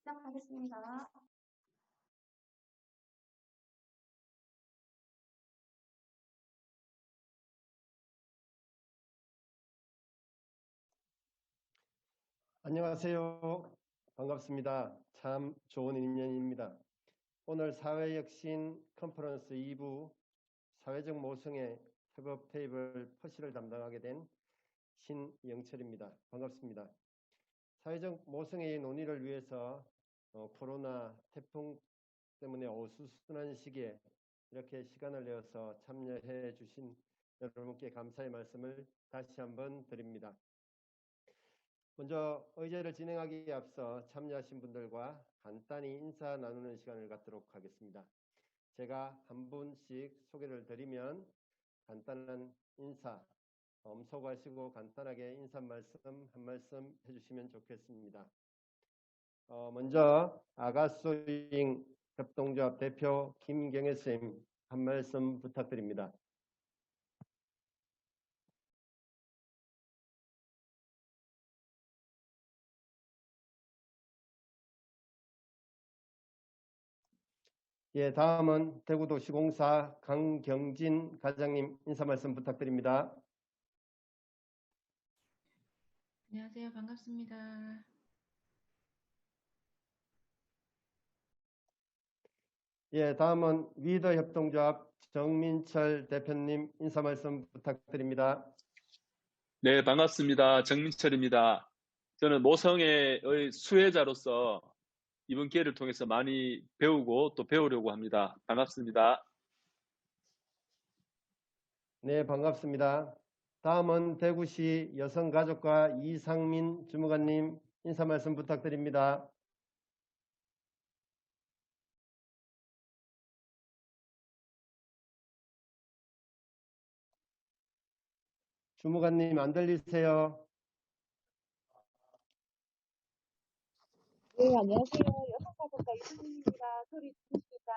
시작하겠습니다. 안녕하세요. 반갑습니다. 참 좋은 인연입니다. 오늘 사회혁신 컨퍼런스 2부 사회적 모성의 협업 테이블 퍼시를 담당하게 된 신영철입니다. 반갑습니다. 사회적 모성의 논의를 위해서 코로나 태풍 때문에 어수선한 시기에 이렇게 시간을 내어서 참여해 주신 여러분께 감사의 말씀을 다시 한번 드립니다. 먼저 의제를 진행하기에 앞서 참여하신 분들과 간단히 인사 나누는 시간을 갖도록 하겠습니다. 제가 한 분씩 소개를 드리면 간단한 인사, 엄소하시고 간단하게 인사 말씀 한 말씀 해주시면 좋겠습니다. 먼저 아가소잉 협동조합 대표 김경혜 선생님 한 말씀 부탁드립니다. 예, 다음은 대구도시공사 강경진 과장님 인사 말씀 부탁드립니다. 안녕하세요. 반갑습니다. 예, 다음은 위더협동조합 정민철 대표님 인사 말씀 부탁드립니다. 네, 반갑습니다. 정민철입니다. 저는 모성애의 수혜자로서 이번 기회를 통해서 많이 배우고 또 배우려고 합니다. 반갑습니다. 네, 반갑습니다. 다음은 대구시 여성가족과 이상민 주무관님 인사 말씀 부탁드립니다. 주무관님 안 들리세요? 네, 안녕하세요. 여성가족과 이승민입니다. 소리 들리십니까?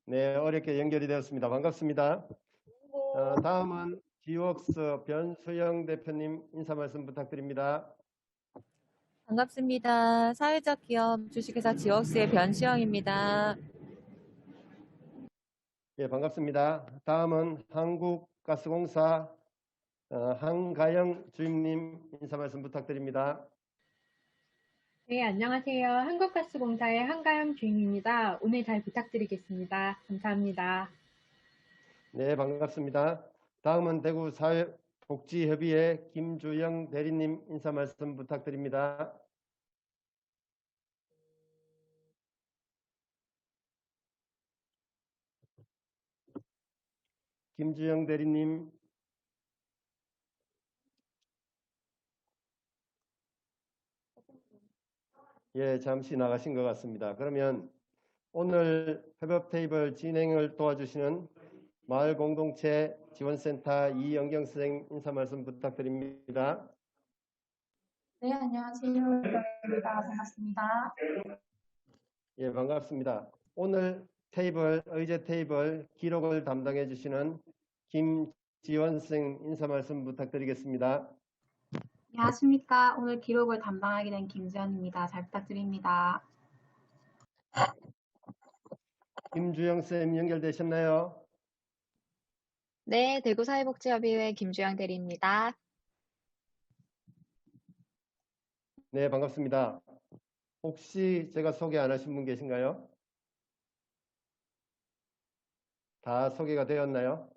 네, 어렵게 연결이 되었습니다. 반갑습니다. 다음은 지웍스 변수영 대표님 인사 말씀 부탁드립니다. 반갑습니다. 사회적 기업 주식회사 지웍스의 변시영입니다. 예, 반갑습니다. 다음은 한국가스공사 한가영 주임님 인사 말씀 부탁드립니다. 네, 안녕하세요. 한국가스공사의 한가영 주임입니다. 오늘 잘 부탁드리겠습니다. 감사합니다. 네, 반갑습니다. 다음은 대구사회복지협의회 김주영 대리님 인사 말씀 부탁드립니다. 김주영 대리님. 예, 잠시 나가신 것 같습니다. 그러면 오늘 협업 테이블 진행을 도와주시는 마을공동체 지원센터 이영경 선생님 인사 말씀 부탁드립니다. 네, 안녕하세요. 여성입니다. 반갑습니다. 예, 반갑습니다. 오늘 의제 테이블 기록을 담당해 주시는 김지원 선생님 인사 말씀 부탁드리겠습니다. 안녕하십니까. 오늘 기록을 담당하게 된 김지연입니다. 잘 부탁드립니다. 김주영 선생님 연결되셨나요? 네, 대구사회복지협의회 김주영 대리입니다. 네, 반갑습니다. 혹시 제가 소개 안 하신 분 계신가요? 다 소개가 되었나요?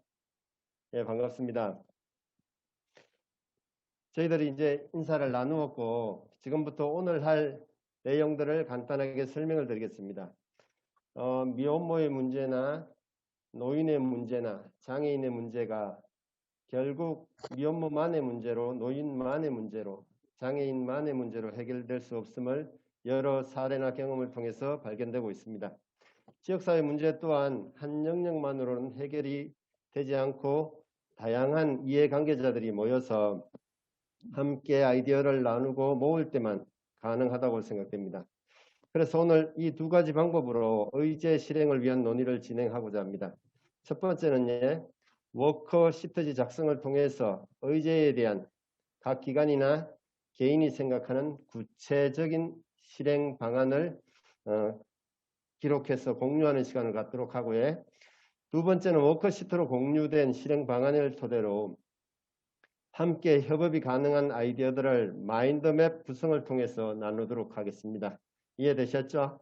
예, 반갑습니다. 저희들이 이제 인사를 나누었고 지금부터 오늘 할 내용들을 간단하게 설명을 드리겠습니다. 미혼모의 문제나 노인의 문제나 장애인의 문제가 결국 미혼모만의 문제로 노인만의 문제로 장애인만의 문제로 해결될 수 없음을 여러 사례나 경험을 통해서 발견되고 있습니다. 지역사회 문제 또한 한 영역만으로는 해결이 되지 않고 다양한 이해관계자들이 모여서 함께 아이디어를 나누고 모을 때만 가능하다고 생각됩니다. 그래서 오늘 이 두 가지 방법으로 의제 실행을 위한 논의를 진행하고자 합니다. 첫 번째는 워커시트지 작성을 통해서 의제에 대한 각 기관이나 개인이 생각하는 구체적인 실행 방안을 기록해서 공유하는 시간을 갖도록 하고요. 두 번째는 워크시트로 공유된 실행 방안을 토대로 함께 협업이 가능한 아이디어들을 마인드맵 구성을 통해서 나누도록 하겠습니다. 이해되셨죠?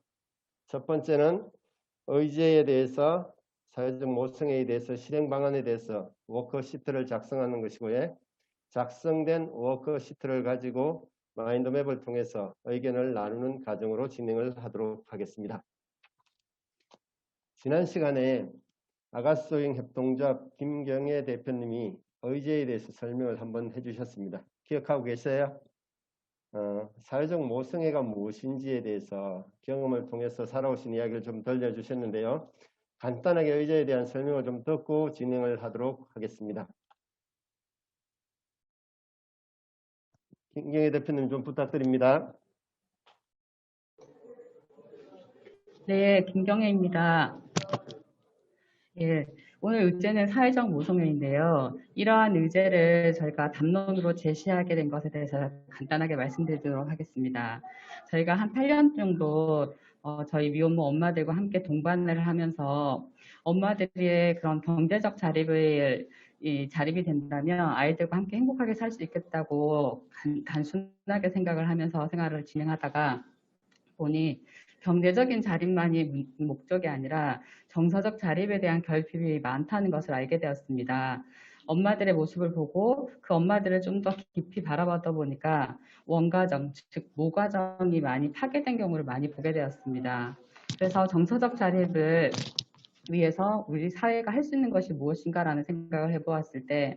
첫 번째는 의제에 대해서, 사회적 모성애에 대해서, 실행 방안에 대해서 워크시트를 작성하는 것이고요. 작성된 워크시트를 가지고 마인드맵을 통해서 의견을 나누는 과정으로 진행을 하도록 하겠습니다. 지난 시간에 아가소잉 협동조합 김경애 대표님이 의제에 대해서 설명을 한번 해주셨습니다. 기억하고 계세요? 사회적 모성애가 무엇인지에 대해서 경험을 통해서 살아오신 이야기를 좀 들려주셨는데요. 간단하게 의제에 대한 설명을 좀 듣고 진행을 하도록 하겠습니다. 김경애 대표님 좀 부탁드립니다. 네, 김경애입니다. 예, 오늘 의제는 사회적 모성애인데요. 이러한 의제를 저희가 담론으로 제시하게 된 것에 대해서 간단하게 말씀드리도록 하겠습니다. 저희가 한 8년 정도 저희 미혼모 엄마들과 함께 동반을 하면서 엄마들의 그런 경제적 자립이 된다면 아이들과 함께 행복하게 살 수 있겠다고 단순하게 생각을 하면서 생활을 진행하다가 보니 경제적인 자립만이 목적이 아니라 정서적 자립에 대한 결핍이 많다는 것을 알게 되었습니다. 엄마들의 모습을 보고 그 엄마들을 좀 더 깊이 바라보다 보니까 원가정, 즉 모가정이 많이 파괴된 경우를 많이 보게 되었습니다. 그래서 정서적 자립을 위해서 우리 사회가 할 수 있는 것이 무엇인가라는 생각을 해보았을 때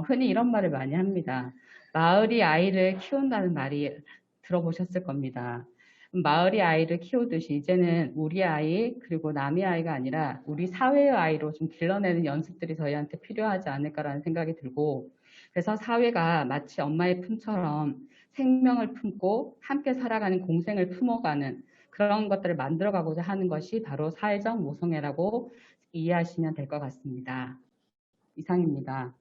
흔히 이런 말을 많이 합니다. 마을이 아이를 키운다는 말이 들어보셨을 겁니다. 마을이 아이를 키우듯이 이제는 우리 아이 그리고 남의 아이가 아니라 우리 사회의 아이로 좀 길러내는 연습들이 저희한테 필요하지 않을까라는 생각이 들고, 그래서 사회가 마치 엄마의 품처럼 생명을 품고 함께 살아가는 공생을 품어가는 그런 것들을 만들어가고자 하는 것이 바로 사회적 모성애라고 이해하시면 될 것 같습니다. 이상입니다.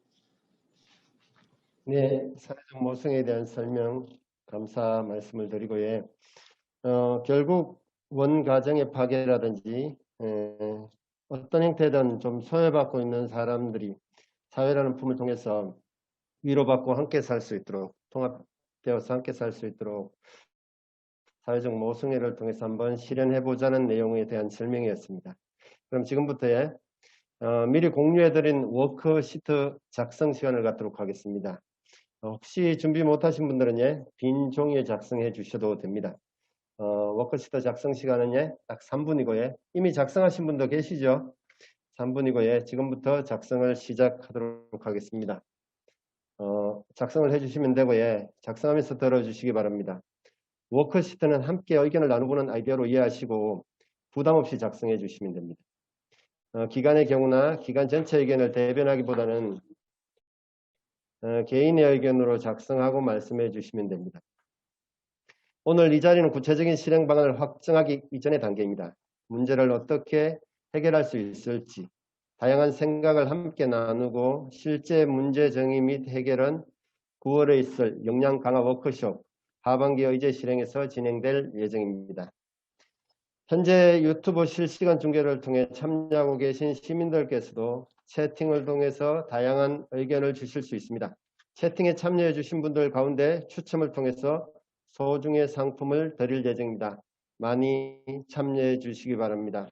네, 사회적 모성애에 대한 설명 감사 말씀을 드리고요. 결국 원가정의 파괴라든지 어떤 형태든 좀 소외받고 있는 사람들이 사회라는 품을 통해서 위로받고 함께 살 수 있도록, 통합되어서 함께 살 수 있도록 사회적 모성애를 통해서 한번 실현해보자는 내용에 대한 설명이었습니다. 그럼 지금부터 미리 공유해드린 워크시트 작성 시간을 갖도록 하겠습니다. 혹시 준비 못하신 분들은 빈 종이에 작성해 주셔도 됩니다. 워크시트 작성 시간은 딱 3분이고요. 이미 작성하신 분도 계시죠? 3분이고요. 지금부터 작성을 시작하도록 하겠습니다. 작성을 해주시면 되고요. 작성하면서 들어주시기 바랍니다. 워크시트는 함께 의견을 나누고는 아이디어로 이해하시고 부담 없이 작성해 주시면 됩니다. 기관의 경우나 기관 전체 의견을 대변하기보다는 개인의 의견으로 작성하고 말씀해 주시면 됩니다. 오늘 이 자리는 구체적인 실행 방안을 확정하기 이전의 단계입니다. 문제를 어떻게 해결할 수 있을지, 다양한 생각을 함께 나누고 실제 문제 정의 및 해결은 9월에 있을 역량 강화 워크숍 하반기 의제 실행에서 진행될 예정입니다. 현재 유튜브 실시간 중계를 통해 참여하고 계신 시민들께서도 채팅을 통해서 다양한 의견을 주실 수 있습니다. 채팅에 참여해 주신 분들 가운데 추첨을 통해서 소중의 상품을 드릴 예정입니다. 많이 참여해 주시기 바랍니다.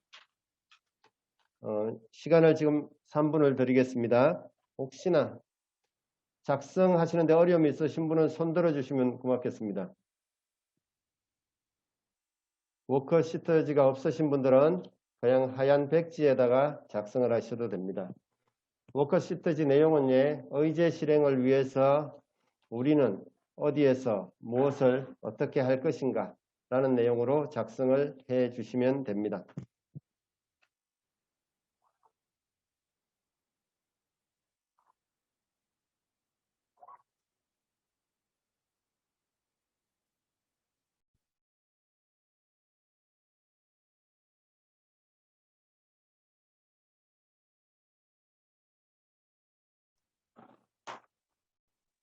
시간을 지금 3분을 드리겠습니다. 혹시나 작성하시는데 어려움이 있으신 분은 손 들어주시면 고맙겠습니다. 워크시트지가 없으신 분들은 그냥 하얀 백지에다가 작성을 하셔도 됩니다. 워크시트지 내용은 의제 실행을 위해서 우리는 어디에서 무엇을 어떻게 할 것인가 라는 내용으로 작성을 해 주시면 됩니다.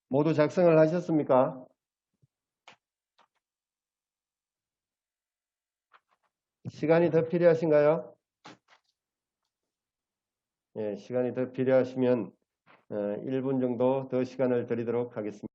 모두 작성을 하셨습니까? 시간이 더 필요하신가요? 예, 시간이 더 필요하시면 1분 정도 더 시간을 드리도록 하겠습니다.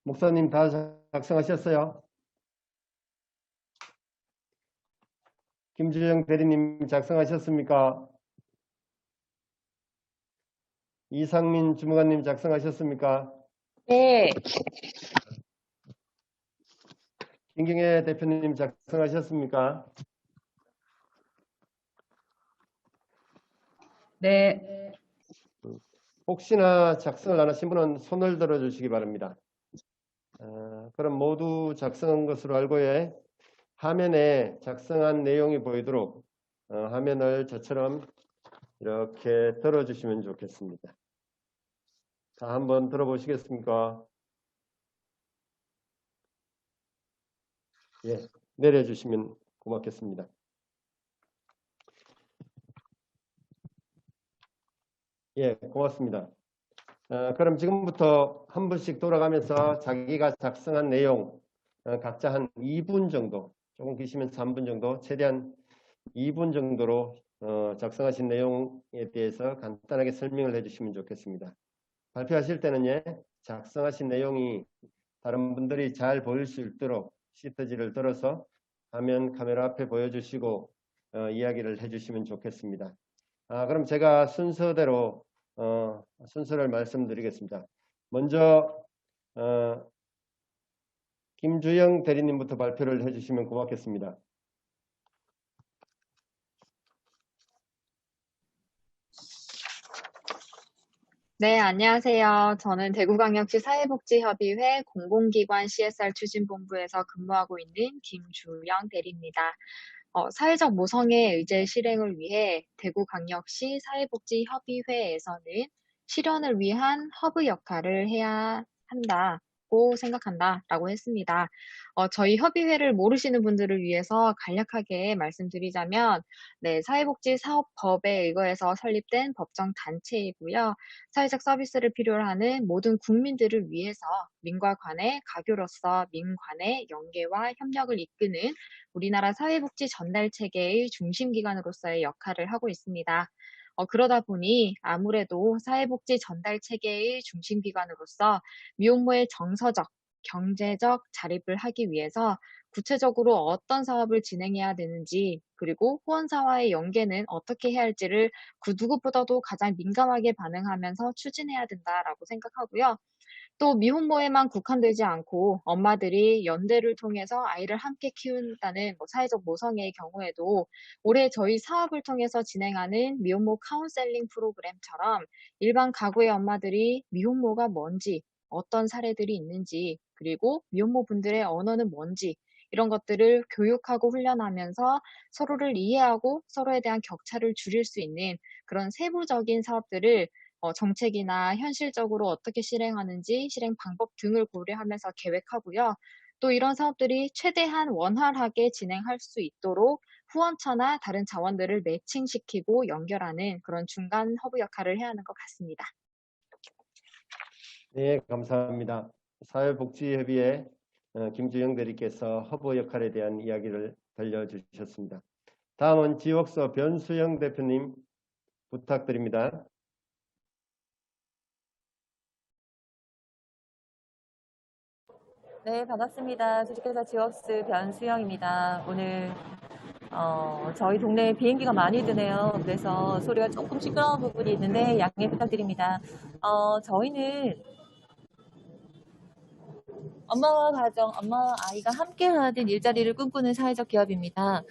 목사님 다 작성하셨어요? 김주영 대리님 작성하셨습니까? 이상민 주무관님 작성하셨습니까? 네. 김경애 대표님 작성하셨습니까? 네. 혹시나 작성을 안 하신 분은 손을 들어주시기 바랍니다. 그럼 모두 작성한 것으로 알고요. 화면에 작성한 내용이 보이도록 화면을 저처럼 이렇게 들어주시면 좋겠습니다. 다 한번 들어보시겠습니까? 예, 내려주시면 고맙겠습니다. 예, 고맙습니다. 그럼 지금부터 한 분씩 돌아가면서 자기가 작성한 내용 각자 한 2분 정도, 조금 기시면 3분 정도, 최대한 2분 정도로 작성하신 내용에 대해서 간단하게 설명을 해주시면 좋겠습니다. 발표하실 때는 예, 작성하신 내용이 다른 분들이 잘 보일 수 있도록 시트지를 들어서 화면 카메라 앞에 보여주시고 이야기를 해주시면 좋겠습니다. 그럼 제가 순서대로 순서를 말씀드리겠습니다. 먼저 김주영 대리님부터 발표를 해주시면 고맙겠습니다. 네, 안녕하세요. 저는 대구광역시 사회복지협의회 공공기관 CSR 추진본부에서 근무하고 있는 김주영 대리입니다. 사회적 모성의 의제 실행을 위해 대구광역시 사회복지협의회에서는 실현을 위한 허브 역할을 해야 한다고 생각한다라고 했습니다. 저희 협의회를 모르시는 분들을 위해서 간략하게 말씀드리자면, 네, 사회복지사업법에 의거해서 설립된 법정 단체이고요. 사회적 서비스를 필요로 하는 모든 국민들을 위해서 민과 관의 가교로서 민관의 연계와 협력을 이끄는 우리나라 사회복지 전달 체계의 중심기관으로서의 역할을 하고 있습니다. 그러다 보니 아무래도 사회복지 전달 체계의 중심기관으로서 미혼모의 정서적, 경제적 자립을 하기 위해서 구체적으로 어떤 사업을 진행해야 되는지, 그리고 후원사와의 연계는 어떻게 해야 할지를 그 누구보다도 가장 민감하게 반응하면서 추진해야 된다라고 생각하고요. 또 미혼모에만 국한되지 않고 엄마들이 연대를 통해서 아이를 함께 키운다는 사회적 모성애의 경우에도 올해 저희 사업을 통해서 진행하는 미혼모 카운셀링 프로그램처럼 일반 가구의 엄마들이 미혼모가 뭔지, 어떤 사례들이 있는지, 그리고 미혼모 분들의 언어는 뭔지, 이런 것들을 교육하고 훈련하면서 서로를 이해하고 서로에 대한 격차를 줄일 수 있는 그런 세부적인 사업들을 정책이나 현실적으로 어떻게 실행하는지 실행 방법 등을 고려하면서 계획하고요. 또 이런 사업들이 최대한 원활하게 진행할 수 있도록 후원처나 다른 자원들을 매칭시키고 연결하는 그런 중간 허브 역할을 해야 하는 것 같습니다. 네, 감사합니다. 사회복지협의회 김주영 대리께서 허브 역할에 대한 이야기를 들려주셨습니다. 다음은 지역서 변수영 대표님 부탁드립니다. 네, 반갑습니다. 주식회사 지웍스 변수영입니다. 오늘 저희 동네에 비행기가 많이 드네요. 그래서 소리가 조금 시끄러운 부분이 있는데 양해 부탁드립니다. 저희는 엄마와 가정, 엄마와 아이가 함께하는 일자리를 꿈꾸는 사회적 기업입니다.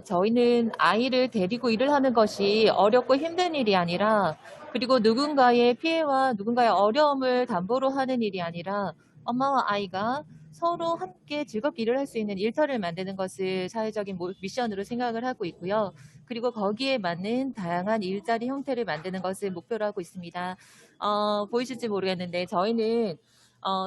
저희는 아이를 데리고 일을 하는 것이 어렵고 힘든 일이 아니라, 그리고 누군가의 피해와 누군가의 어려움을 담보로 하는 일이 아니라 엄마와 아이가 서로 함께 즐겁게 일을 할 수 있는 일터를 만드는 것을 사회적인 미션으로 생각을 하고 있고요. 그리고 거기에 맞는 다양한 일자리 형태를 만드는 것을 목표로 하고 있습니다. 보이실지 모르겠는데 저희는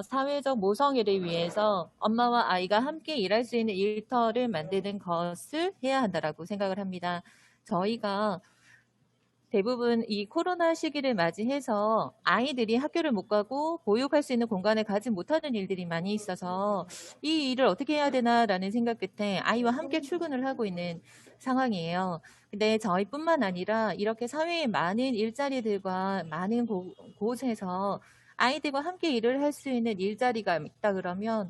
사회적 모성애를 위해서 엄마와 아이가 함께 일할 수 있는 일터를 만드는 것을 해야 한다라고 생각을 합니다. 저희가 대부분 이 코로나 시기를 맞이해서 아이들이 학교를 못 가고 보육할 수 있는 공간을 가지 못하는 일들이 많이 있어서 이 일을 어떻게 해야 되나라는 생각 끝에 아이와 함께 출근을 하고 있는 상황이에요. 근데 저희뿐만 아니라 이렇게 사회의 많은 일자리들과 많은 곳에서 아이들과 함께 일을 할 수 있는 일자리가 있다 그러면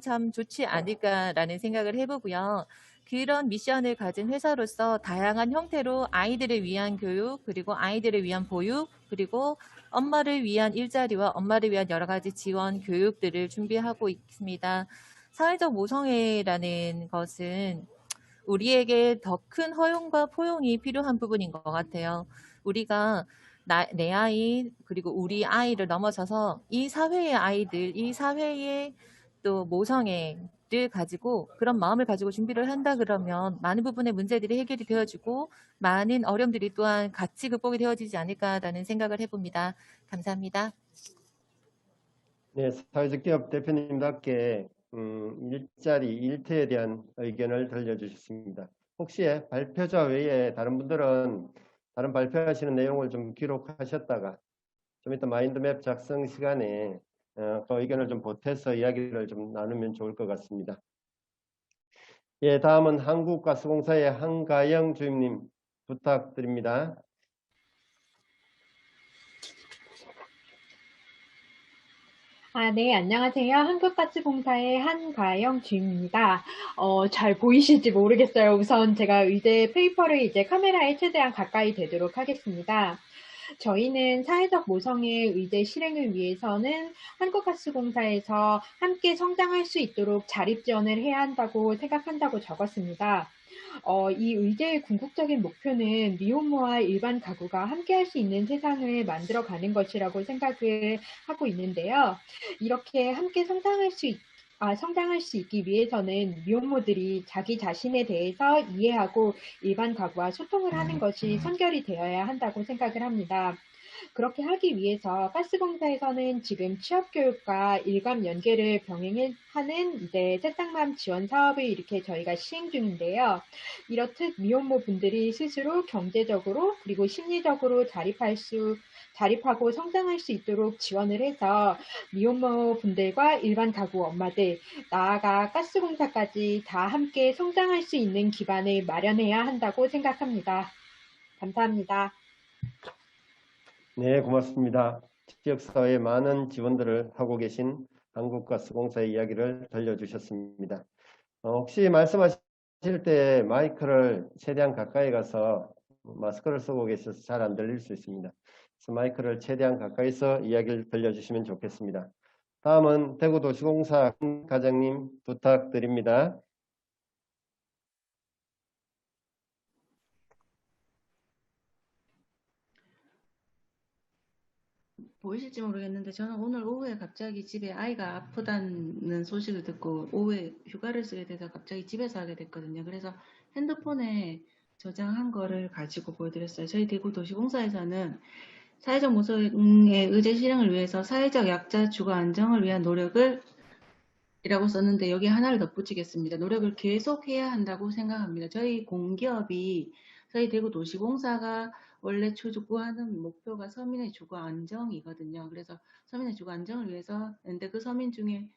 참 좋지 않을까라는 생각을 해보고요. 그런 미션을 가진 회사로서 다양한 형태로 아이들을 위한 교육, 그리고 아이들을 위한 보육, 그리고 엄마를 위한 일자리와 엄마를 위한 여러 가지 지원 교육들을 준비하고 있습니다. 사회적 모성애라는 것은 우리에게 더 큰 허용과 포용이 필요한 부분인 것 같아요. 우리가 내 아이 그리고 우리 아이를 넘어서서 이 사회의 아이들, 이 사회의 또 모성애를 가지고 그런 마음을 가지고 준비를 한다 그러면 많은 부분의 문제들이 해결이 되어지고 많은 어려움들이 또한 같이 극복이 되어지지 않을까라는 생각을 해봅니다. 감사합니다. 네, 사회적 기업 대표님답게 일자리, 일터에 대한 의견을 들려주셨습니다. 혹시 발표자 외에 다른 분들은 다른 발표하시는 내용을 좀 기록하셨다가 좀 이따 마인드맵 작성 시간에 그 의견을 좀 보태서 이야기를 좀 나누면 좋을 것 같습니다. 예, 다음은 한국가스공사의 한가영 주임님 부탁드립니다. 네, 안녕하세요. 한국가스공사의 한가영 주임입니다. 잘 보이실지 모르겠어요. 우선 제가 의제 페이퍼를 이제 카메라에 최대한 가까이 대도록 하겠습니다. 저희는 사회적 모성의 의제 실행을 위해서는 한국가스공사에서 함께 성장할 수 있도록 자립 지원을 해야 한다고 생각한다고 적었습니다. 이 의제의 궁극적인 목표는 미혼모와 일반 가구가 함께 할 수 있는 세상을 만들어가는 것이라고 생각을 하고 있는데요. 이렇게 함께 성장할 수 있기 위해서는 미혼모들이 자기 자신에 대해서 이해하고 일반 가구와 소통을 하는 것이 선결이 되어야 한다고 생각을 합니다. 그렇게 하기 위해서 가스공사에서는 지금 취업교육과 일감 연계를 병행하는 이제 새싹맘 지원 사업을 이렇게 저희가 시행 중인데요. 이렇듯 미혼모 분들이 스스로 경제적으로 그리고 심리적으로 자립하고 성장할 수 있도록 지원을 해서 미혼모 분들과 일반 가구 엄마들, 나아가 가스공사까지 다 함께 성장할 수 있는 기반을 마련해야 한다고 생각합니다. 감사합니다. 네, 고맙습니다. 지역사회에 많은 지원들을 하고 계신 한국가스공사의 이야기를 들려주셨습니다. 혹시 말씀하실 때 마이크를 최대한 가까이 가서 마스크를 쓰고 계셔서 잘 안 들릴 수 있습니다. 그래서 마이크를 최대한 가까이서 이야기를 들려주시면 좋겠습니다. 다음은 대구도시공사 과장님 부탁드립니다. 보이실지 모르겠는데 저는 오늘 오후에 갑자기 집에 아이가 아프다는 소식을 듣고 오후에 휴가를 쓰게 돼서 갑자기 집에서 하게 됐거든요. 그래서 핸드폰에 저장한 거를 가지고 보여드렸어요. 저희 대구도시공사에서는 사회적 모성의 의제 실행을 위해서 사회적 약자 주거 안정을 위한 노력을 이라고 썼는데 여기 하나를 덧붙이겠습니다. 노력을 계속해야 한다고 생각합니다. 저희 공기업이 저희 대구도시공사가 원래 추구하는 목표가 서민의 주거 안정이거든요. 그래서 서민의 주거 안정을 위해서 근데 그 서민 중에는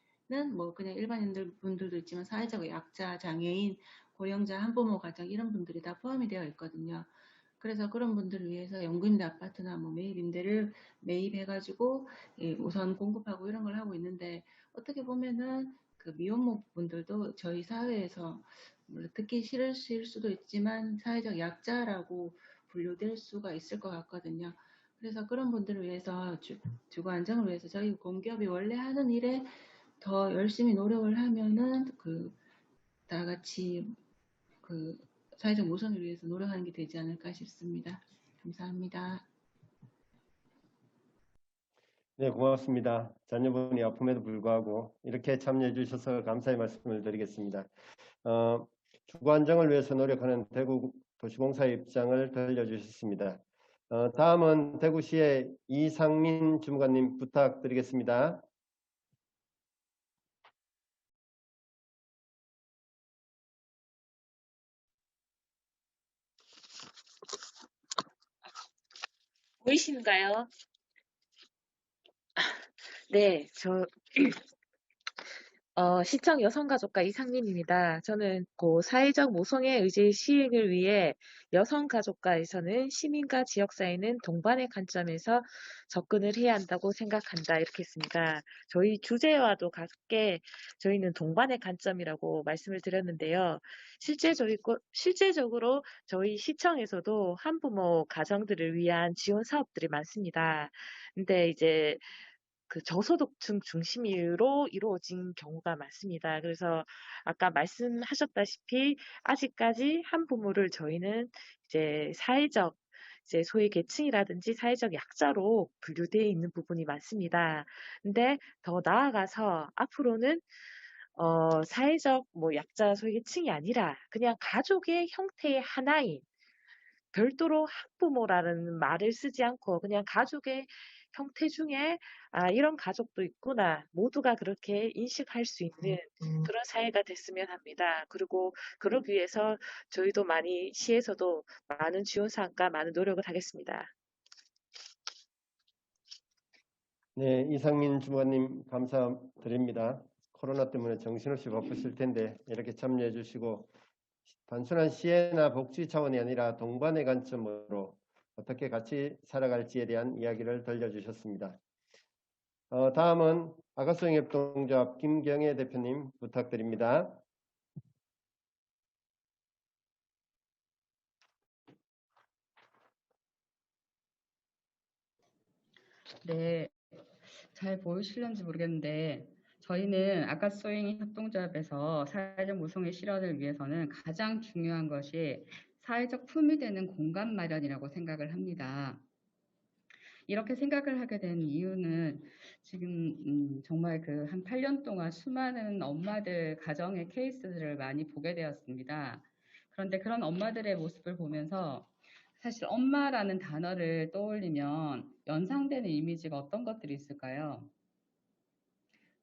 뭐 그냥 일반인들 분들도 있지만 사회적 약자, 장애인, 고령자, 한부모 가정 이런 분들이 다 포함이 되어 있거든요. 그래서 그런 분들을 위해서 연금임대 아파트나 뭐 매입임대를 매입해가지고 우선 공급하고 이런 걸 하고 있는데 어떻게 보면은 그 미혼모 분들도 저희 사회에서 물론 듣기 싫으실 수도 있지만 사회적 약자라고 분류될 수가 있을 것 같거든요. 그래서 그런 분들을 위해서 주거 안정을 위해서 저희 공기업이 원래 하는 일에 더 열심히 노력을 하면은 다 같이 사회적 모성을 위해서 노력하는 게 되지 않을까 싶습니다. 감사합니다. 네, 고맙습니다. 자녀분이 아픔에도 불구하고 이렇게 참여해 주셔서 감사의 말씀을 드리겠습니다. 주거 안정을 위해서 노력하는 대구 도시공사의 입장을 들려주셨습니다. 다음은 대구시의 이상민 주무관님 부탁드리겠습니다. 보이시는가요? 네, 시청 여성가족과 이상민입니다. 저는 사회적 모성애 의제 시행을 위해 여성가족과에서는 시민과 지역사회는 동반의 관점에서 접근을 해야 한다고 생각한다. 이렇게 했습니다. 저희 주제와도 같게 저희는 동반의 관점이라고 말씀을 드렸는데요. 실제적으로 저희 시청에서도 한부모 가정들을 위한 지원 사업들이 많습니다. 근데 이제 저소득층 중심으로 이루어진 경우가 많습니다. 그래서 아까 말씀하셨다시피 아직까지 한부모를 저희는 이제 소위 계층이라든지 사회적 약자로 분류되어 있는 부분이 많습니다. 근데 더 나아가서 앞으로는 사회적 약자 소위 계층이 아니라 그냥 가족의 형태의 하나인 별도로 학부모라는 말을 쓰지 않고 그냥 가족의 형태 중에 이런 가족도 있구나. 모두가 그렇게 인식할 수 있는 그런 사회가 됐으면 합니다. 그리고 그러기 위해서 저희도 시에서도 많은 지원 사항과 많은 노력을 하겠습니다. 네, 이상민 주무관님 감사드립니다. 코로나 때문에 정신없이 바쁘실 텐데 이렇게 참여해 주시고 단순한 시혜나 복지 차원이 아니라 동반의 관점으로 어떻게 같이 살아갈지에 대한 이야기를 들려주셨습니다. 다음은 아가수영협동조합 김경애 대표님 부탁드립니다. 네, 잘 보이실런지 모르겠는데 저희는 아가소잉 협동조합에서 사회적 모성애 실현을 위해서는 가장 중요한 것이 사회적 품이 되는 공간 마련이라고 생각을 합니다. 이렇게 생각을 하게 된 이유는 지금 정말 한 8년 동안 수많은 엄마들 가정의 케이스들을 많이 보게 되었습니다. 그런데 그런 엄마들의 모습을 보면서 사실 엄마라는 단어를 떠올리면 연상되는 이미지가 어떤 것들이 있을까요?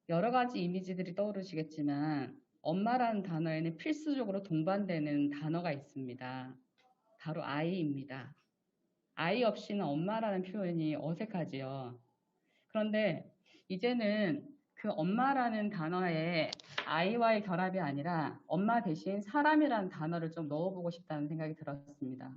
여러 가지 이미지들이 떠오르시겠지만 엄마라는 단어에는 필수적으로 동반되는 단어가 있습니다. 바로 아이입니다. 아이 없이는 엄마라는 표현이 어색하지요. 그런데 이제는 그 엄마라는 단어에 아이와의 결합이 아니라 엄마 대신 사람이라는 단어를 좀 넣어보고 싶다는 생각이 들었습니다.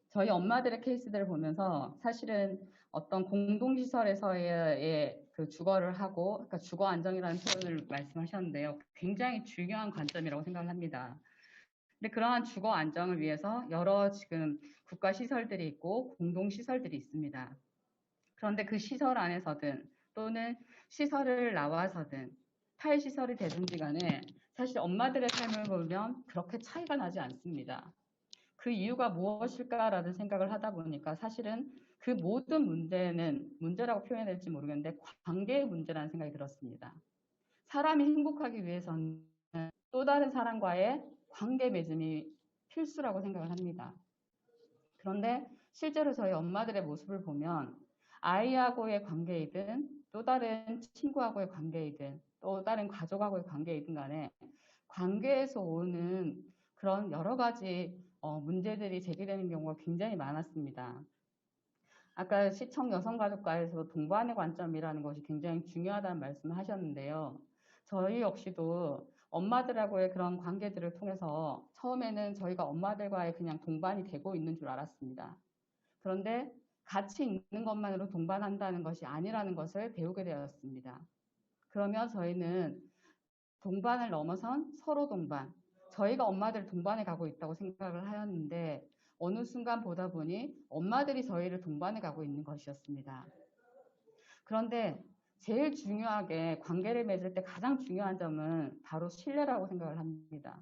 저희 엄마들의 케이스들을 보면서 사실은 어떤 공동시설에서의 주거를 하고, 그러니까 주거 안정이라는 표현을 말씀하셨는데요. 굉장히 중요한 관점이라고 생각을 합니다. 근데 그러한 주거 안정을 위해서 여러 지금 국가 시설들이 있고 공동시설들이 있습니다. 그런데 그 시설 안에서든 또는 시설을 나와서든 타의 시설이 되든지 간에 사실 엄마들의 삶을 보면 그렇게 차이가 나지 않습니다. 그 이유가 무엇일까라는 생각을 하다 보니까 사실은 그 모든 문제는 문제라고 표현해야 될지 모르겠는데 관계의 문제라는 생각이 들었습니다. 사람이 행복하기 위해서는 또 다른 사람과의 관계 맺음이 필수라고 생각을 합니다. 그런데 실제로 저희 엄마들의 모습을 보면 아이하고의 관계이든 또 다른 친구하고의 관계이든 또 다른 가족하고의 관계이든 간에 관계에서 오는 그런 여러 가지 문제들이 제기되는 경우가 굉장히 많았습니다. 아까 시청 여성가족과에서 동반의 관점이라는 것이 굉장히 중요하다는 말씀을 하셨는데요. 저희 역시도 엄마들하고의 그런 관계들을 통해서 처음에는 저희가 엄마들과의 그냥 동반이 되고 있는 줄 알았습니다. 그런데 같이 있는 것만으로 동반한다는 것이 아니라는 것을 배우게 되었습니다. 그러면 저희는 동반을 넘어선 서로 동반, 저희가 엄마들 동반해 가고 있다고 생각을 하였는데 어느 순간 보다 보니 엄마들이 저희를 동반해 가고 있는 것이었습니다. 그런데 제일 중요하게 관계를 맺을 때 가장 중요한 점은 바로 신뢰라고 생각을 합니다.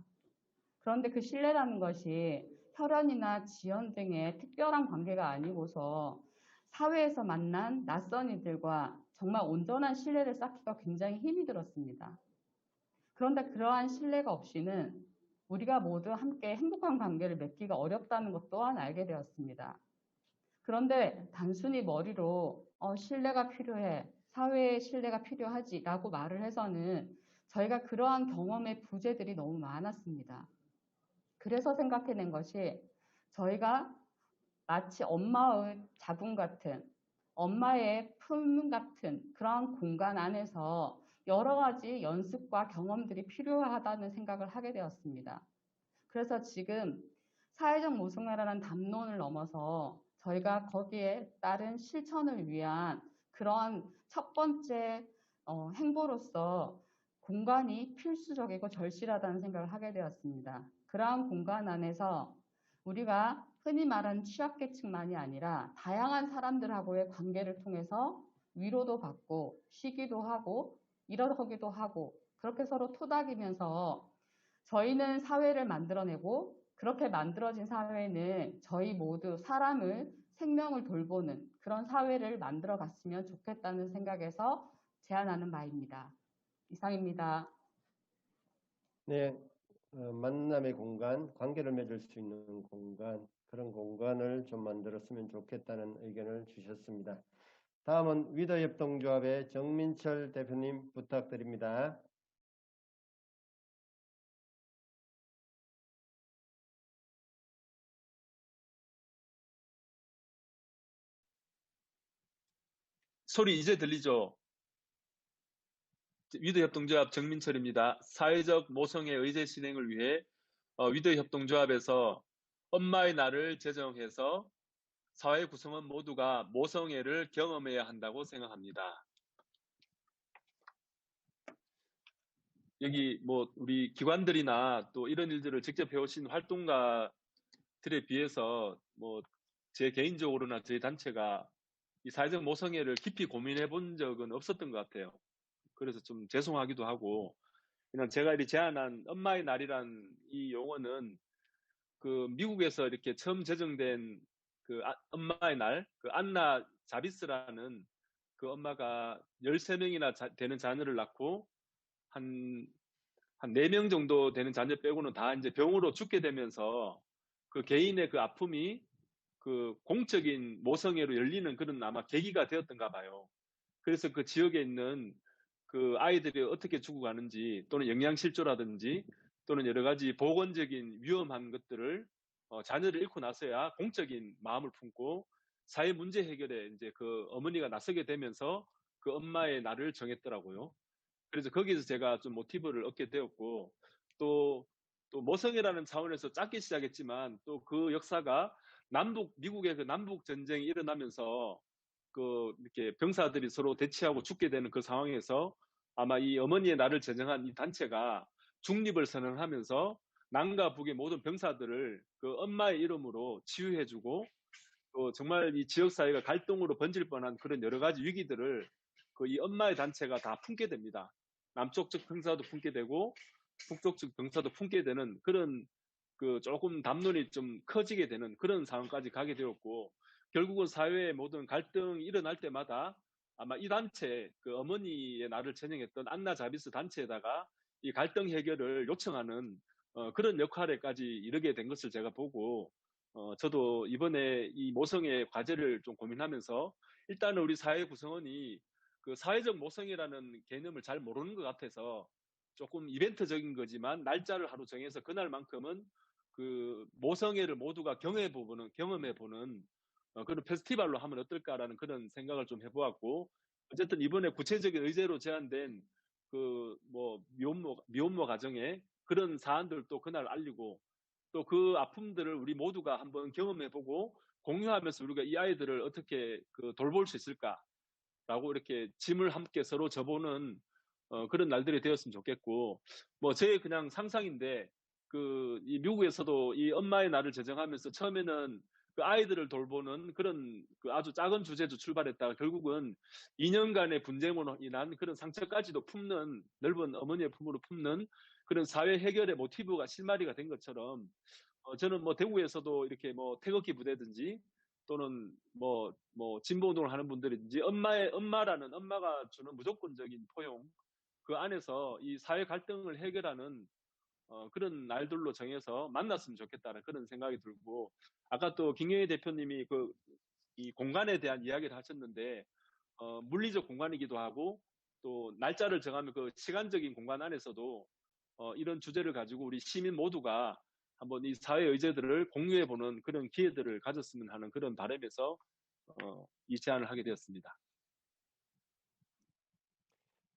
그런데 그 신뢰라는 것이 혈연이나 지연 등의 특별한 관계가 아니고서 사회에서 만난 낯선 이들과 정말 온전한 신뢰를 쌓기가 굉장히 힘이 들었습니다. 그런데 그러한 신뢰가 없이는 우리가 모두 함께 행복한 관계를 맺기가 어렵다는 것 또한 알게 되었습니다. 그런데 단순히 머리로 신뢰가 필요해, 사회의 신뢰가 필요하지 라고 말을 해서는 저희가 그러한 경험의 부재들이 너무 많았습니다. 그래서 생각해낸 것이 저희가 마치 엄마의 자궁 같은, 엄마의 품 같은 그러한 공간 안에서 여러 가지 연습과 경험들이 필요하다는 생각을 하게 되었습니다. 그래서 지금 사회적 모성애라는 담론을 넘어서 저희가 거기에 따른 실천을 위한 그러한 첫 번째 행보로서 공간이 필수적이고 절실하다는 생각을 하게 되었습니다. 그러한 공간 안에서 우리가 흔히 말하는 취약계층만이 아니라 다양한 사람들하고의 관계를 통해서 위로도 받고 쉬기도 하고 일어서기도 하고 그렇게 서로 토닥이면서 저희는 사회를 만들어내고 그렇게 만들어진 사회는 저희 모두 사람을 생명을 돌보는 그런 사회를 만들어 갔으면 좋겠다는 생각에서 제안하는 바입니다. 이상입니다. 네, 만남의 공간, 관계를 맺을 수 있는 공간, 그런 공간을 좀 만들었으면 좋겠다는 의견을 주셨습니다. 다음은 위더협동조합의 정민철 대표님 부탁드립니다. 소리 이제 들리죠? 위드협동조합 정민철입니다. 사회적 모성애 의제 실행을 위해 위드협동조합에서 엄마의 날을 제정해서 사회 구성원 모두가 모성애를 경험해야 한다고 생각합니다. 여기 뭐 우리 기관들이나 또 이런 일들을 직접 해오신 활동가들에 비해서 뭐 제 개인적으로나 저희 단체가 이 사회적 모성애를 깊이 고민해 본 적은 없었던 것 같아요. 그래서 좀 죄송하기도 하고, 그냥 제가 이렇게 제안한 엄마의 날이란 이 용어는 그 미국에서 이렇게 처음 제정된 그 엄마의 날, 그 안나 자비스라는 그 엄마가 13명이나 되는 자녀를 낳고 한 4명 정도 되는 자녀 빼고는 다 이제 병으로 죽게 되면서 그 개인의 그 아픔이 그 공적인 모성애로 열리는 그런 아마 계기가 되었던가 봐요. 그래서 그 지역에 있는 그 아이들이 어떻게 죽어가는지 또는 영양실조라든지 또는 여러 가지 보건적인 위험한 것들을 자녀를 잃고 나서야 공적인 마음을 품고 사회 문제 해결에 이제 그 어머니가 나서게 되면서 그 엄마의 날을 정했더라고요. 그래서 거기서 제가 좀 모티브를 얻게 되었고 또 모성애라는 차원에서 짧게 시작했지만 또 그 역사가 미국의 그 남북 전쟁이 일어나면서 그 이렇게 병사들이 서로 대치하고 죽게 되는 그 상황에서 아마 이 어머니의 날을 제정한 이 단체가 중립을 선언하면서 남과 북의 모든 병사들을 그 엄마의 이름으로 치유해주고 또 정말 이 지역사회가 갈등으로 번질 뻔한 그런 여러 가지 위기들을 그 이 엄마의 단체가 다 품게 됩니다. 남쪽 측 병사도 품게 되고 북쪽 측 병사도 품게 되는 그런 그 조금 담론이 좀 커지게 되는 그런 상황까지 가게 되었고 결국은 사회의 모든 갈등이 일어날 때마다 아마 이 단체 그 어머니의 날을 제정했던 안나 자비스 단체에다가 이 갈등 해결을 요청하는 그런 역할에까지 이르게 된 것을 제가 보고 저도 이번에 이 모성애 과제를 좀 고민하면서 일단은 우리 사회 구성원이 그 사회적 모성애라는 개념을 잘 모르는 것 같아서 조금 이벤트적인 거지만 날짜를 하루 정해서 그날만큼은 그 모성애를 모두가 경험해보는 그런 페스티벌로 하면 어떨까라는 그런 생각을 좀 해보았고 어쨌든 이번에 구체적인 의제로 제안된 그 뭐 미혼모 가정에 그런 사안들도 그날 알리고 또 그 아픔들을 우리 모두가 한번 경험해보고 공유하면서 우리가 이 아이들을 어떻게 그 돌볼 수 있을까라고 이렇게 짐을 함께 서로 져보는 그런 날들이 되었으면 좋겠고, 뭐 제 그냥 상상인데 이 미국에서도 이 엄마의 날을 제정하면서 처음에는 그 아이들을 돌보는 그런 그 아주 작은 주제도 출발했다가 결국은 2년간의 분쟁으로 인한 그런 상처까지도 품는, 넓은 어머니의 품으로 품는 그런 사회 해결의 모티브가 실마리가 된 것처럼, 저는 뭐 대구에서도 이렇게 뭐 태극기 부대든지 또는 뭐 진보 운동을 하는 분들이든지 엄마가 주는 무조건적인 포용, 그 안에서 이 사회 갈등을 해결하는 그런 날들로 정해서 만났으면 좋겠다는 그런 생각이 들고, 아까 또 김경희 대표님이 이 공간에 대한 이야기를 하셨는데, 물리적 공간이기도 하고 또 날짜를 정하면 그 시간적인 공간 안에서도 이런 주제를 가지고 우리 시민 모두가 한번 이 사회 의제들을 공유해보는 그런 기회들을 가졌으면 하는 그런 바람에서 이 제안을 하게 되었습니다.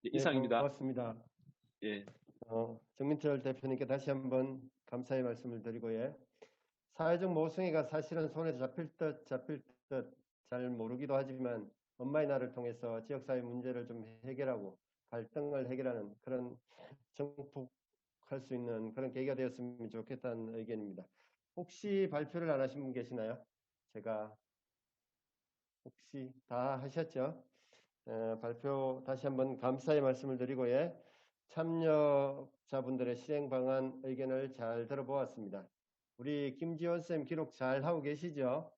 네, 네, 이상입니다. 고맙습니다. 예. 정민철 대표님께 다시 한번 감사의 말씀을 드리고, 사회적 모성애가 사실은 손에 잡힐 듯 잘 모르기도 하지만 엄마의 날을 통해서 지역사회 문제를 좀 해결하고 갈등을 해결하는 그런 정복할 수 있는 그런 계기가 되었으면 좋겠다는 의견입니다. 혹시 발표를 안 하신 분 계시나요? 제가 혹시 다 하셨죠? 발표 다시 한번 감사의 말씀을 드리고, 참여자분들의 실행 방안 의견을 잘 들어보았습니다. 우리 김지원 쌤 기록 잘 하고 계시죠?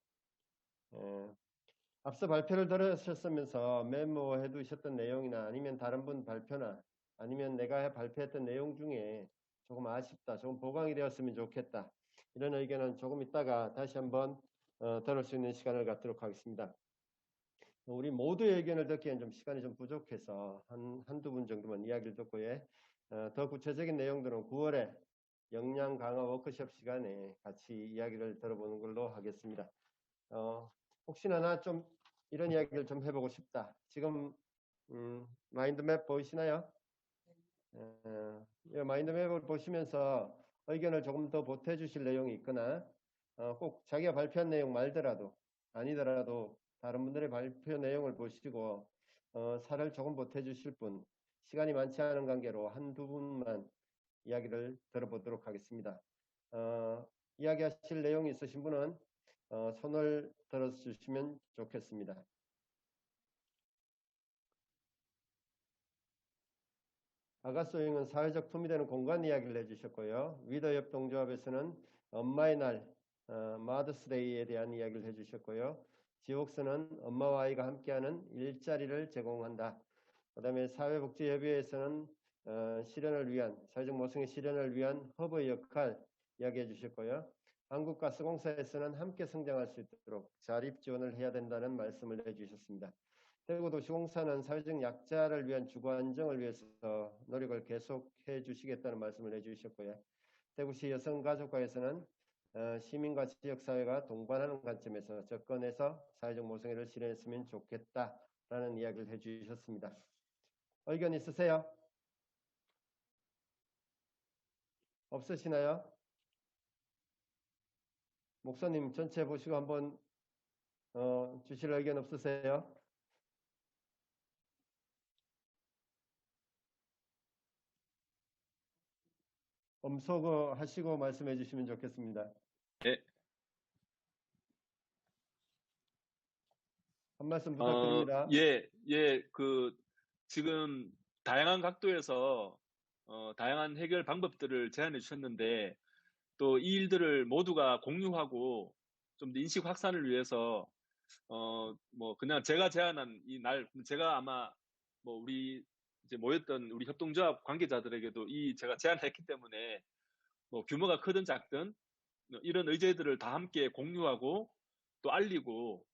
앞서 발표를 들으셨으면서 메모해 두셨던 내용이나 아니면 다른 분 발표나 아니면 내가 발표했던 내용 중에 조금 아쉽다, 조금 보강이 되었으면 좋겠다, 이런 의견은 조금 있다가 다시 한번 들을 수 있는 시간을 갖도록 하겠습니다. 우리 모두의 의견을 듣기엔 좀 시간이 좀 부족해서 한두 분 정도만 이야기를 듣고, 더 구체적인 내용들은 9월에 역량 강화 워크숍 시간에 같이 이야기를 들어보는 걸로 하겠습니다. 혹시나 나 좀 이런 이야기를 좀 해보고 싶다. 지금 마인드맵 보이시나요? 이 마인드맵을 보시면서 의견을 조금 더 보태 주실 내용이 있거나 꼭 자기가 발표한 내용 말더라도 아니더라도 다른 분들의 발표 내용을 보시고 살을 조금 보태 주실 분, 시간이 많지 않은 관계로 한두 분만 이야기를 들어보도록 하겠습니다. 이야기하실 내용이 있으신 분은 손을 들어주시면 좋겠습니다. 아가소잉은 사회적 틈이 되는 공간 이야기를 해주셨고요. 위더 협동조합에서는 엄마의 날, 마더스데이에 대한 이야기를 해주셨고요. 지옥스는 엄마와 아이가 함께하는 일자리를 제공한다. 그 다음에 사회복지협의회에서는 실현을 위한, 사회적 모성의 실현을 위한 허브의 역할 이야기해 주셨고요. 한국가스공사에서는 함께 성장할 수 있도록 자립 지원을 해야 된다는 말씀을 해주셨습니다. 대구도시공사는 사회적 약자를 위한 주거 안정을 위해서 노력을 계속해 주시겠다는 말씀을 해주셨고요. 대구시 여성가족과에서는 시민과 지역사회가 동반하는 관점에서 접근해서 사회적 모성애를 실현했으면 좋겠다라는 이야기를 해주셨습니다. 의견 있으세요? 없으시나요? 목사님 전체 보시고 한번 주실 의견 없으세요? 엄소거 하시고 말씀해 주시면 좋겠습니다. 네. 한 말씀 부탁드립니다. 지금 다양한 각도에서 다양한 해결 방법들을 제안해 주셨는데, 또 이 일들을 모두가 공유하고 좀 인식 확산을 위해서 그냥 제가 제안한 이 날, 제가 아마 우리 이제 모였던 우리 협동조합 관계자들에게도 제가 제안했기 때문에 규모가 크든 작든 이런 의제들을 다 함께 공유하고 또 알리고,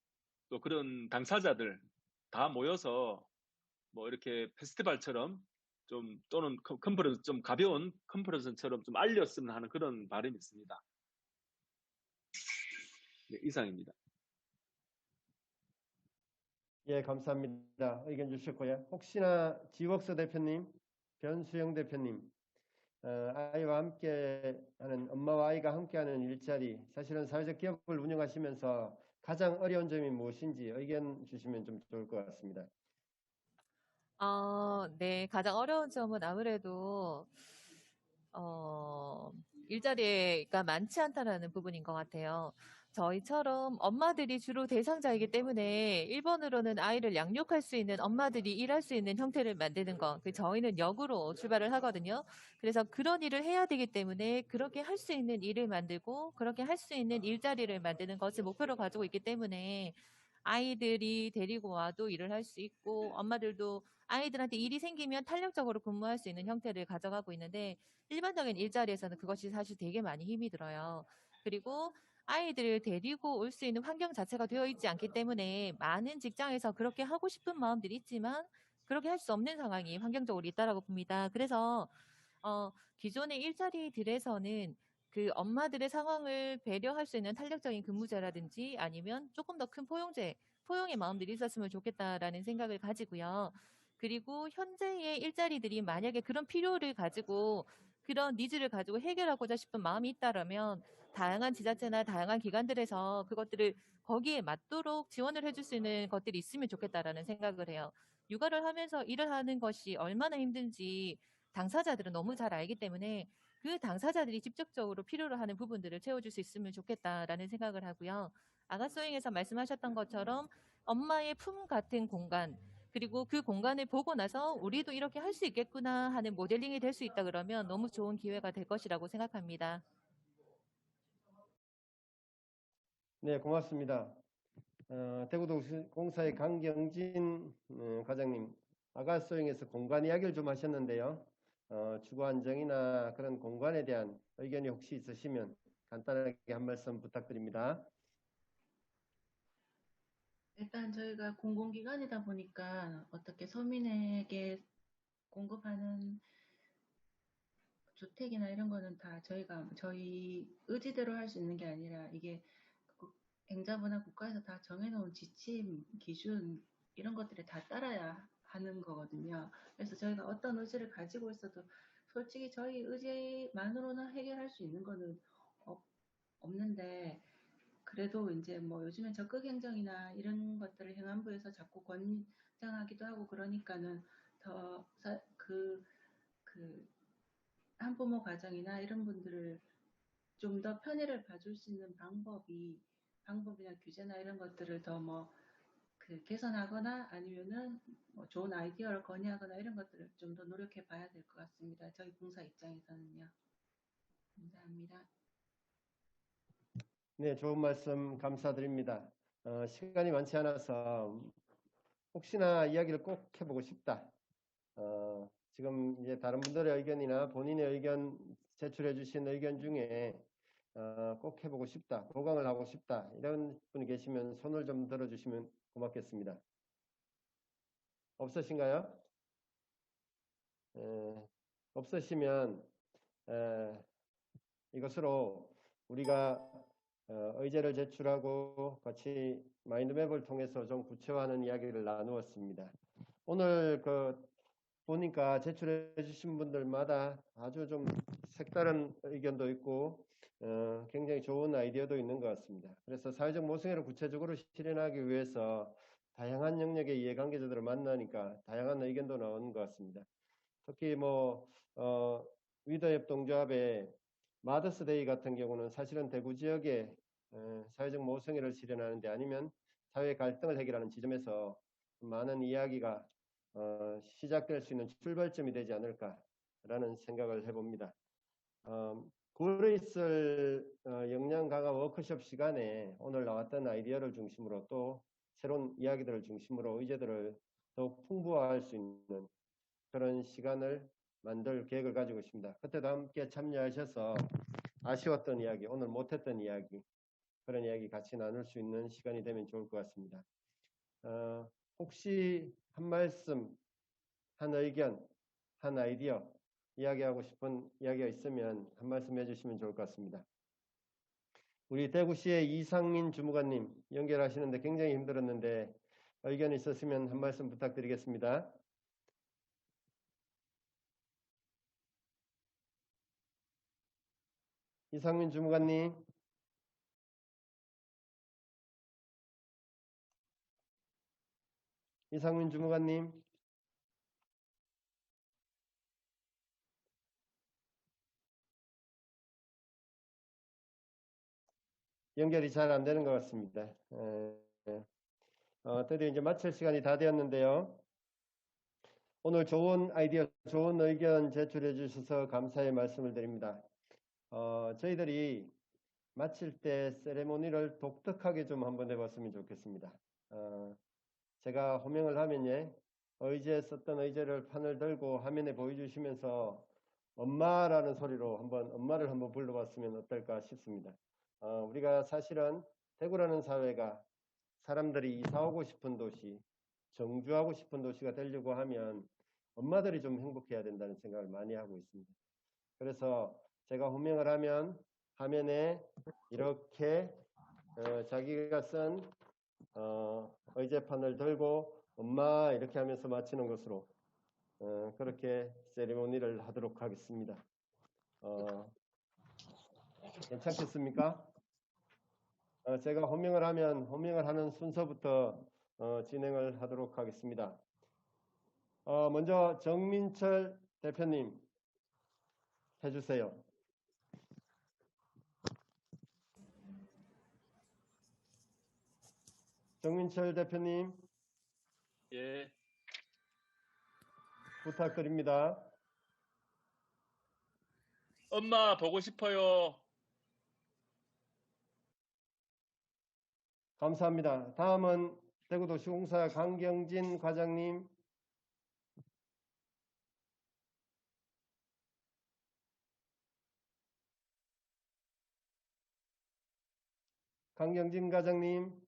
또 그런 당사자들 다 모여서 이렇게 페스티벌처럼 또는 컨퍼런스, 좀 가벼운 컨퍼런스처럼 좀 알렸으면 하는 그런 바람이 있습니다. 네, 이상입니다. 예, 감사합니다. 의견 주셨고요. 혹시나 지웍스 대표님, 변수영 대표님, 아이와 함께하는, 엄마와 아이가 함께하는 일자리, 사실은 사회적 기업을 운영하시면서 가장 어려운 점이 무엇인지 의견 주시면 좀 좋을 것 같습니다. 네. 가장 어려운 점은 아무래도 일자리가 많지 않다라는 부분인 것 같아요. 저희처럼 엄마들이 주로 대상자이기 때문에 1번으로는 아이를 양육할 수 있는 엄마들이 일할 수 있는 형태를 만드는 거. 저희는 역으로 출발을 하거든요. 그래서 그런 일을 해야 되기 때문에 그렇게 할 수 있는 일을 만들고 그렇게 할 수 있는 일자리를 만드는 것을 목표로 가지고 있기 때문에 아이들이 데리고 와도 일을 할 수 있고 엄마들도 아이들한테 일이 생기면 탄력적으로 근무할 수 있는 형태를 가져가고 있는데 일반적인 일자리에서는 그것이 사실 되게 많이 힘이 들어요. 그리고 아이들을 데리고 올 수 있는 환경 자체가 되어 있지 않기 때문에 많은 직장에서 그렇게 하고 싶은 마음들이 있지만 그렇게 할 수 없는 상황이 환경적으로 있다라고 봅니다. 그래서 기존의 일자리들에서는 그 엄마들의 상황을 배려할 수 있는 탄력적인 근무제라든지 아니면 조금 더 큰 포용의 마음들이 있었으면 좋겠다라는 생각을 가지고요. 그리고 현재의 일자리들이 만약에 그런 필요를 가지고 그런 니즈를 가지고 해결하고자 싶은 마음이 있다라면 다양한 지자체나 다양한 기관들에서 그것들을 거기에 맞도록 지원을 해줄 수 있는 것들이 있으면 좋겠다라는 생각을 해요. 육아를 하면서 일을 하는 것이 얼마나 힘든지 당사자들은 너무 잘 알기 때문에 그 당사자들이 직접적으로 필요로 하는 부분들을 채워줄 수 있으면 좋겠다라는 생각을 하고요. 아가소잉에서 말씀하셨던 것처럼 엄마의 품 같은 공간, 그리고 그 공간을 보고 나서 우리도 이렇게 할 수 있겠구나 하는 모델링이 될 수 있다 그러면 너무 좋은 기회가 될 것이라고 생각합니다. 네, 고맙습니다. 대구도시공사의 강경진 과장님, 아가소잉에서 공간 이야기를 좀 하셨는데요. 주거 안정이나 그런 공간에 대한 의견이 혹시 있으시면 간단하게 한 말씀 부탁드립니다. 일단 저희가 공공기관이다 보니까 어떻게 서민에게 공급하는 주택이나 이런 거는 다 저희 의지대로 할 수 있는 게 아니라 이게 행자부나 국가에서 다 정해놓은 지침, 기준 이런 것들을 다 따라야 하는 거거든요. 그래서 저희가 어떤 의지를 가지고 있어도 솔직히 저희 의지만으로는 해결할 수 있는 거는 없는데 그래도 이제 뭐 요즘엔 적극 행정이나 이런 것들을 행안부에서 자꾸 권장하기도 하고 그러니까는 그 한부모 가정이나 이런 분들을 좀 더 편의를 봐줄 수 있는 방법이나 규제나 이런 것들을 더 개선하거나 아니면은 뭐 좋은 아이디어를 건의하거나 이런 것들을 좀 더 노력해 봐야 될 것 같습니다. 저희 봉사 입장에서는요. 감사합니다. 네, 좋은 말씀 감사드립니다. 시간이 많지 않아서 혹시나 이야기를 꼭 해보고 싶다. 지금 이제 다른 분들의 의견이나 본인의 의견 제출해 주신 의견 중에 꼭 해보고 싶다, 보강을 하고 싶다 이런 분이 계시면 손을 좀 들어주시면 고맙겠습니다. 없으신가요? 없으시면 이것으로 우리가 의제를 제출하고 같이 마인드맵을 통해서 좀 구체화하는 이야기를 나누었습니다. 오늘 보니까 제출해 주신 분들마다 아주 좀 색다른 의견도 있고 굉장히 좋은 아이디어도 있는 것 같습니다. 그래서 사회적 모성애를 구체적으로 실현하기 위해서 다양한 영역의 이해관계자들을 만나니까 다양한 의견도 나오는 것 같습니다. 특히 위더협동조합의 마더스데이 같은 경우는 사실은 대구 지역의 사회적 모성애를 실현하는데 아니면 사회 갈등을 해결하는 지점에서 많은 이야기가 시작될 수 있는 출발점이 되지 않을까라는 생각을 해봅니다. 9월에 있을 역량 강화 워크숍 시간에 오늘 나왔던 아이디어를 중심으로 또 새로운 이야기들을 중심으로 의제들을 더욱 풍부화할 수 있는 그런 시간을 만들 계획을 가지고 있습니다. 그때도 함께 참여하셔서 아쉬웠던 이야기, 오늘 못했던 이야기, 그런 이야기 같이 나눌 수 있는 시간이 되면 좋을 것 같습니다. 혹시 한 말씀, 한 의견, 한 아이디어 이야기하고 싶은 이야기가 있으면 한 말씀 해주시면 좋을 것 같습니다. 우리 대구시의 이상민 주무관님 연결하시는데 굉장히 힘들었는데 의견이 있었으면 한 말씀 부탁드리겠습니다. 이상민 주무관님. 이상민 주무관님. 연결이 잘 안 되는 것 같습니다. 드디어 이제 마칠 시간이 다 되었는데요. 오늘 좋은 아이디어, 좋은 의견 제출해 주셔서 감사의 말씀을 드립니다. 저희들이 마칠 때 세레모니를 독특하게 좀 한번 해봤으면 좋겠습니다. 제가 호명을 하면 의제 썼던 의제를 판을 들고 화면에 보여주시면서 엄마라는 소리로 엄마를 한번 불러봤으면 어떨까 싶습니다. 우리가 사실은 대구라는 사회가 사람들이 이사오고 싶은 도시, 정주하고 싶은 도시가 되려고 하면 엄마들이 좀 행복해야 된다는 생각을 많이 하고 있습니다. 그래서 제가 호명을 하면 화면에 이렇게 자기가 쓴 의제판을 들고 엄마 이렇게 하면서 마치는 것으로 그렇게 세리머니를 하도록 하겠습니다. 괜찮겠습니까? 제가 호명을 하면 호명을 하는 순서부터 진행을 하도록 하겠습니다. 먼저 정민철 대표님 해주세요. 정민철 대표님. 예. 부탁드립니다. 엄마 보고 싶어요. 감사합니다. 다음은 대구도시공사 강경진 과장님. 강경진 과장님.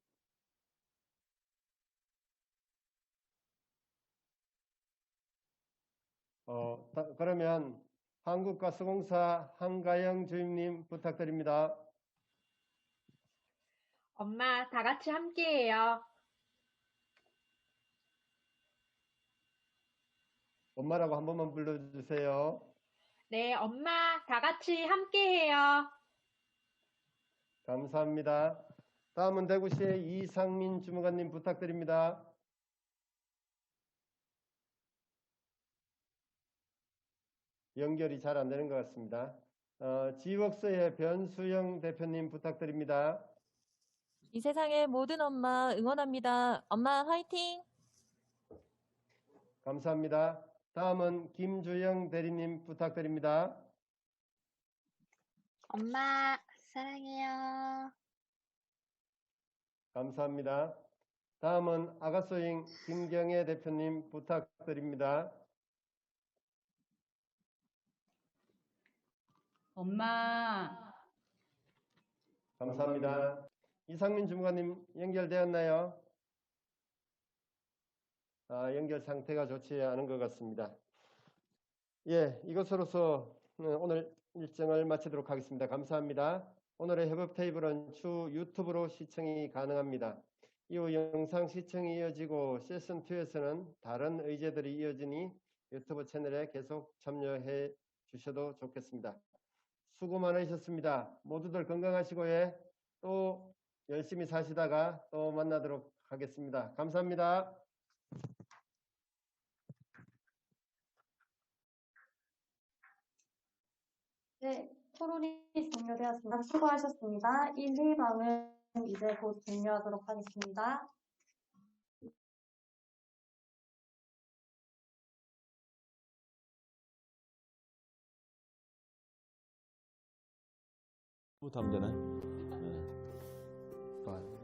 그러면 한국가스공사 한가영 주임님 부탁드립니다. 엄마, 다 같이 함께해요. 엄마라고 한 번만 불러주세요. 네, 엄마, 다 같이 함께해요. 감사합니다. 다음은 대구시의 이상민 주무관님 부탁드립니다. 연결이 잘 안 되는 것 같습니다. 지웍스의 변수영 대표님 부탁드립니다. 이 세상의 모든 엄마 응원합니다. 엄마 화이팅! 감사합니다. 다음은 김주영 대리님 부탁드립니다. 엄마, 사랑해요. 감사합니다. 다음은 아가소잉 김경애 대표님 부탁드립니다. 엄마. 감사합니다. 이상민 주무관님 연결되었나요? 연결 상태가 좋지 않은 것 같습니다. 예, 이것으로서 오늘 일정을 마치도록 하겠습니다. 감사합니다. 오늘의 협업 테이블은 추후 유튜브로 시청이 가능합니다. 이후 영상 시청이 이어지고 세션2에서는 다른 의제들이 이어지니 유튜브 채널에 계속 참여해 주셔도 좋겠습니다. 수고 많으셨습니다. 모두들 건강하시고 또 열심히 사시다가 또 만나도록 하겠습니다. 감사합니다. 네, 토론이 종료되었습니다. 수고하셨습니다. 1, 2방은 이제 곧 종료하도록 하겠습니다. 부터 하면 되나요? 네.